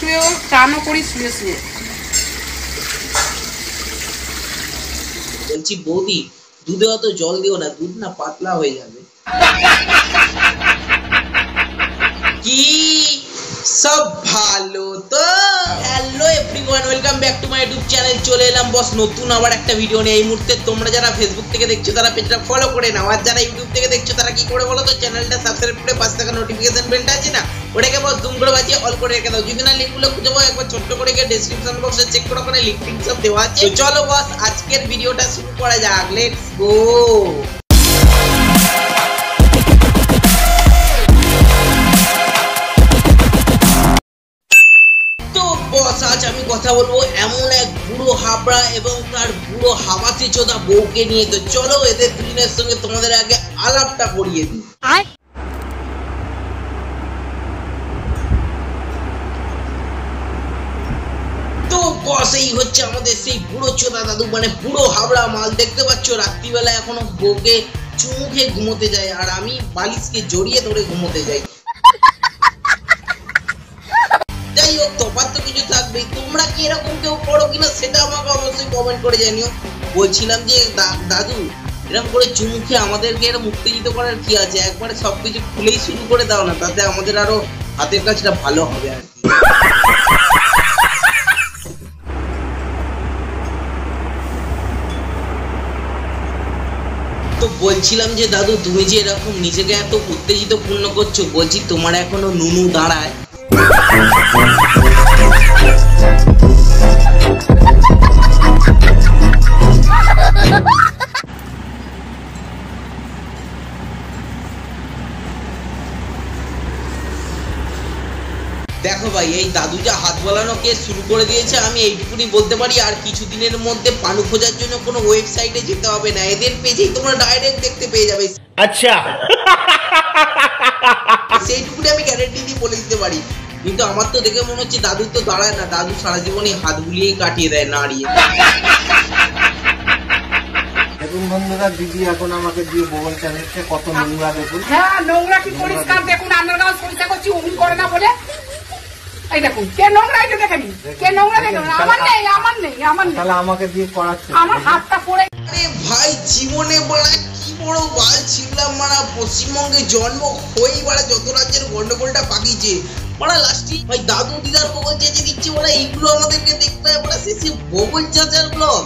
শুয়েও চানও করি শুয়ে শুয়ে। বলছি বৌদি দুধে অত জল দিও না, দুধ না পাতলা হয়ে যাবে। কি সব ভালো তো? Hello everyone, welcome back to my YouTube channel. চলে এলাম বস নতুন আবার একটা ভিডিও নিয়ে। এই মুহূর্তে তোমরা যারা ফেসবুক থেকে দেখছো তারা পেজটা ফলো করে নাও, আর যারা ইউটিউব থেকে দেখছো তারা কি করে বলো তো, চ্যানেলটা সাবস্ক্রাইব করে পাশে থাকা নোটিফিকেশন বেলটা আছে না, ওটাকে বস জুম করে বাজিয়ে অল করে রেখে দাও। যদি না লিঙ্কগুলো খুঁজে পাও একবার ছোট্ট করে গিয়ে ডেসক্রিপশন বক্সে চেক করো, ওখানে লিঙ্ক সব দেওয়া আছে। তো চলো বস আজকের ভিডিওটা শুরু করা যাক, লেটস গো। আজ আমি কথা বলবো এমন এক বুড়ো হাবড়া এবং তার বুড়ো হাওয়াতে চোদা বউকে নিয়ে। তো চলো এদের দুজনের সঙ্গে তোমাদের আগে আলাপটা করিয়ে দিই। তো বস এই হচ্ছে আমাদের সেই বুড়ো চোদা দাদু, মানে বুড়ো হাবড়া মাল। দেখতে পাচ্ছ রাত্রিবেলা এখনো বউকে চুমু খেয়ে ঘুমোতে যায়, আর আমি বালিশকে জড়িয়ে ধরে ঘুমোতে যাই। যাই হোক, তফাৎ তো কিছু থাকবেই। তোমরা কি এরকম কেউ করো কিনা সেটা আমাকে অবশ্যই কমেন্ট করে জানিও। বলছিলাম যে দাদু এরকম করে চুমু খেয়ে আমাদেরকে এরকম উত্তেজিত করার কি আছে? একবারে সবকিছু খুলেই শুরু করে দাও না, তাতে আমাদের আরো হাতের কাজটা ভালো হবে আর কি। তো বলছিলাম যে দাদু তুমি যে এরকম নিজেকে এত উত্তেজিত পূর্ণ করছো, বলছি তোমার এখনো নুনু দাঁড়ায়? দেখো ভাই, এই দাদু যা হাত বলানোকে শুরু করে দিয়েছে, আমি এইটুকুনি বলতে পারি আর কিছুদিনের মধ্যে পানু খোঁজার জন্য কোনো ওয়েবসাইটে যেতে হবে না, এদের পেজেই তোমরা ডাইরেক্ট দেখতে পেয়ে যাবে। আচ্ছা, সেইটুকুনি আমি গ্যারেন্টি দিয়ে বলে দিতে পারি। কিন্তু আমার তো দেখে মনে হচ্ছে দাদু তো দাঁড়ায় না, দাদু সারা জীবনই হাত বুলিয়েই কাটিয়ে দেয় নাড়িয়ে। দেখুন বন্ধুরা, দিদি এখন আমাকে দিয়ে বগল চালাচ্ছে, কত নোংরা দেখুন। হ্যাঁ নোংরা কি পরিষ্কার দেখুন, আন্ডারগাঁও পরিষ্কার করছি অমনি করে না বলে। এই দেখুন কে নোংরা, এটা দেখেন কে নোংরা দেখুন। আমার নেই, আমার নেই, আমার নেই, তাহলে আমাকে দিয়ে করাচ্ছে। আমার হাতটা পড়ে। আরে ভাই জীবনে বড়া কি বড় বাল ছিলাম মারা, পশ্চিমবঙ্গে জন্ম হয়েই বাড়া যত রাজ্যের গন্ডগোলটা পাকিয়েছে বড়া। লাস্টে ভাই দাদু দিদার বগল চেঁচে দিচ্ছে বড়া, এইগুলো আমাদেরকে দেখতে হয় বড়া। শেষে বগল চাচার ব্লগ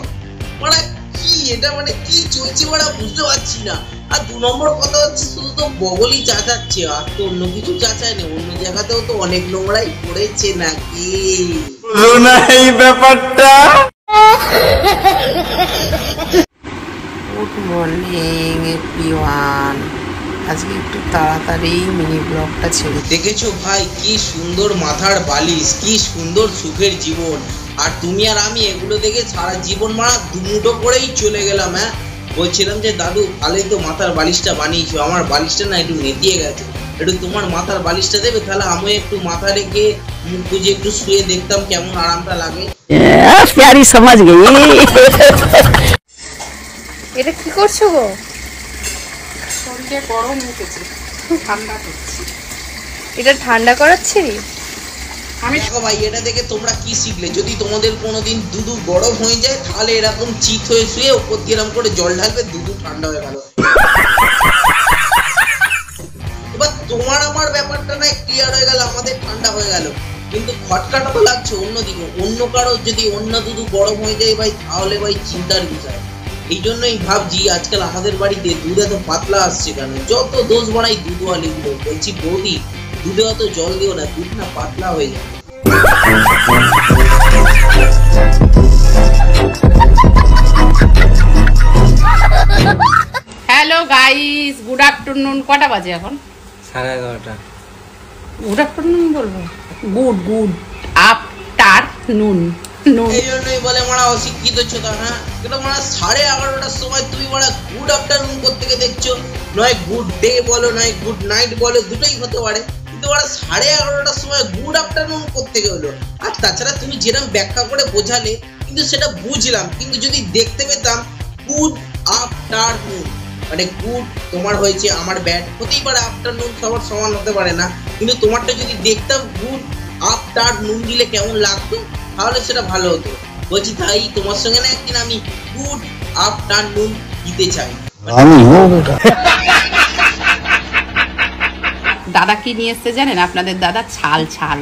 বড়া, কি এটা মানে কি চলছে বড়া বুঝতে পারছি না। আর দু নম্বর কথা হচ্ছে শুধু তো বগলই চাচাচ্ছে, আর তো অন্য কিছু চাচায় না। অন্য জায়গাতেও তো অনেক নোংরাই পড়েছে নাকি, এই ব্যাপারটা। গুড মর্নিং এভরিওয়ান, আজকে একটু তাড়াতাড়ি মিনি ব্লগটা ছেড়ে। দেখেছো ভাই কি সুন্দর মাথার বালিশ, কি সুন্দর সুখের জীবন, আর তুমি আর আমি এগুলো দেখে সারা জীবন মারা দুমুটো করেই চলে গেলাম। হ্যাঁ বলছিলাম যে দাদু ভালোই তো মাথার বালিশটা বানিয়েছো, আমার বালিশটা না একটু নেতিয়ে গেছে, একটু তোমার মাথার বালিশটা দেবে, তাহলে আমি একটু মাথা রেখে মুখ বুঝে একটু শুয়ে দেখতাম কেমন আরামটা লাগে। প্যারি সমাজ গেই। এটা কি করছো গো? শরীরে গরম উঠেছে, ঠান্ডা করছি। এটা ঠান্ডা করাচ্ছি। আমি দেখো ভাই, এটা দেখে তোমরা কি শিখলে? যদি তোমাদের কোনোদিন দুধু গরম হয়ে যায় তাহলে এরকম চিত হয়ে শুয়ে উপর দিয়ে এরকম করে জল ঢালবে, দুধু ঠান্ডা হয়ে গেল। এবার তোমার আমার ব্যাপারটা না ক্লিয়ার হয়ে গেল, আমাদের ঠান্ডা হয়ে গেল, কিন্তু খটকাটা তো লাগছে অন্যদিকে। অন্য কারো যদি অন্য দুধু গরম হয়ে যায় ভাই, তাহলে ভাই চিন্তার বিষয়। এই জন্যই ভাবছি আজকাল আমাদের বাড়িতে দুধ এত পাতলা আসছে কেন? যত দোষ বাড়াই দুধওয়ালিগুলো। বলছি বৌদি দুধে অত জল দিও না, দুধ না পাতলা হয়ে যায়। Hello guys, good afternoon. কটা বাজে এখন? 11:30। গুড আফটারনুন বলবো? Good afternoon. এই জন্যই বলে মারা অশিক্ষিত ছোটা। হ্যাঁ কিন্তু মারা 11:30টার সময় তুমি মারা গুড আফটারনুন করতে গিয়ে দেখছো, নয় গুড ডে বলো নয় গুড নাইট বলো, দুটোই হতে পারে, কিন্তু মারা 11:30টার সময় গুড আফটারনুন করতে গেলো। আর তাছাড়া তুমি যেরকম ব্যাখ্যা করে বোঝালে কিন্তু সেটা বুঝলাম, কিন্তু যদি দেখতে পেতাম গুড আফটারনুন মানে গুড তোমার হয়েছে, আমার ব্যাড হতেই পারে, আফটারনুন সবার সমান হতে পারে না, কিন্তু তোমারটা যদি দেখতাম গুড আফটার নুন দিলে কেমন লাগতো, তাহলে সেটা ভালো হতো। বলছি তাই তোমার সঙ্গে না একদিন আমি গুড আফটার নুন দিতে চাই। দাদা কি নিয়ে এসছে জানেন? আপনাদের দাদা ছাল ছাল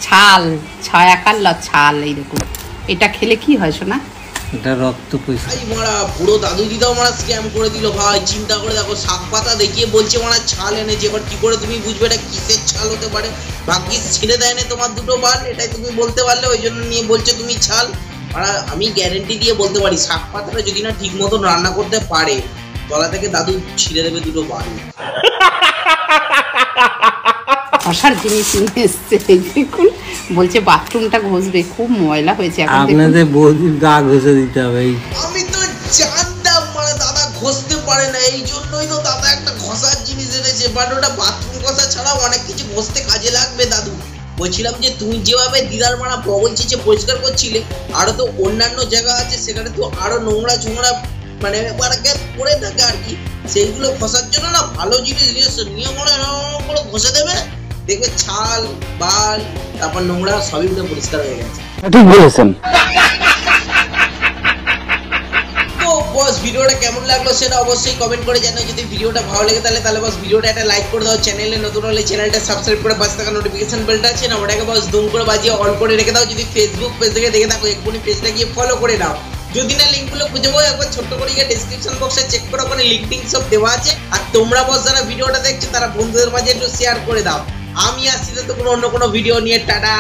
ছাল ছায়াকার ছাল, এই দেখুন। এটা খেলে কি হয় শোনা? এটা রক্ত পয়সা। ভাই মারা বুড়ো দাদু দিদাও মারা স্ক্যাম করে দিল ভাই। চিন্তা করে দেখো, শাক পাতা দেখিয়ে বলছে মারা ছাল এনেছে। এবার কি করে তুমি বুঝবে এটা কিসের ছাল হতে পারে? ভাগ্যিস ছেড়ে দেয় না তোমার দুটো বাল, এটাই তুমি বলতে পারলে, ওই জন্য নিয়ে বলছো তুমি ছাল। মারা আমি গ্যারেন্টি দিয়ে বলতে পারি, শাক পাতাটা যদি না ঠিক মতন রান্না করতে পারে, গলা থেকে দাদু ছিঁড়ে দেবে দুটো বাল। ঘষার জিনিস নিয়ে এসছে দেখুন, বলছে বাথরুমটা ঘষবে, খুব ময়লা হয়েছে। আপনাদের বৌদির গা ঘষে দিতে হবে। আমি তো জানতাম মানে দাদা ঘষতে পারে না, এই জন্যই তো দাদা একটা ঘষার জিনিস এনেছে। বাট ওটা বাথরুম ঘষা ছাড়াও অনেক কিছু ঘষতে কাজে লাগবে দাদু। বলছিলাম যে তুমি যেভাবে দিদার মারা বগল চিচে পরিষ্কার করছিলে, আরো তো অন্যান্য জায়গা আছে সেখানে তো আরো নোংরা ঝোংরা মানে পড়ে থাকে আর কি, সেইগুলো ঘষার জন্য না ভালো জিনিস নিয়ে মনে করে ঘষে দেবে, দেখবে ছাল বাল তারপর নোংরা সবই উঠে পরিষ্কার হয়ে গেছে। ঠিক বলেছেন। তো বস ভিডিওটা কেমন লাগলো সেটা অবশ্যই কমেন্ট করে জানাও। যদি ভিডিওটা ভালো লাগে তাহলে বস ভিডিওটা একটা লাইক করে দাও। চ্যানেলে নতুন হলে চ্যানেলটা সাবস্ক্রাইব করে পাশে থাকা নোটিফিকেশন বেলটা আছে না ওটাকে বস দুম করে বাজিয়ে অন করে রেখে দাও। যদি ফেসবুক পেজ থেকে দেখে থাকো এক্ষুনি পেজটা গিয়ে ফলো করে দাও। যদি না লিঙ্কগুলো খুঁজে পাও একবার ছোট্ট করে গিয়ে ডেসক্রিপশন বক্সে চেক করো, ওখানে লিঙ্ক টিঙ্ক সব দেওয়া আছে। আর তোমরা বস যারা ভিডিওটা দেখছো তারা বন্ধুদের মাঝে একটু শেয়ার করে দাও। আমি আসছি তো কোনো অন্য কোনো ভিডিও নিয়ে। টাটা।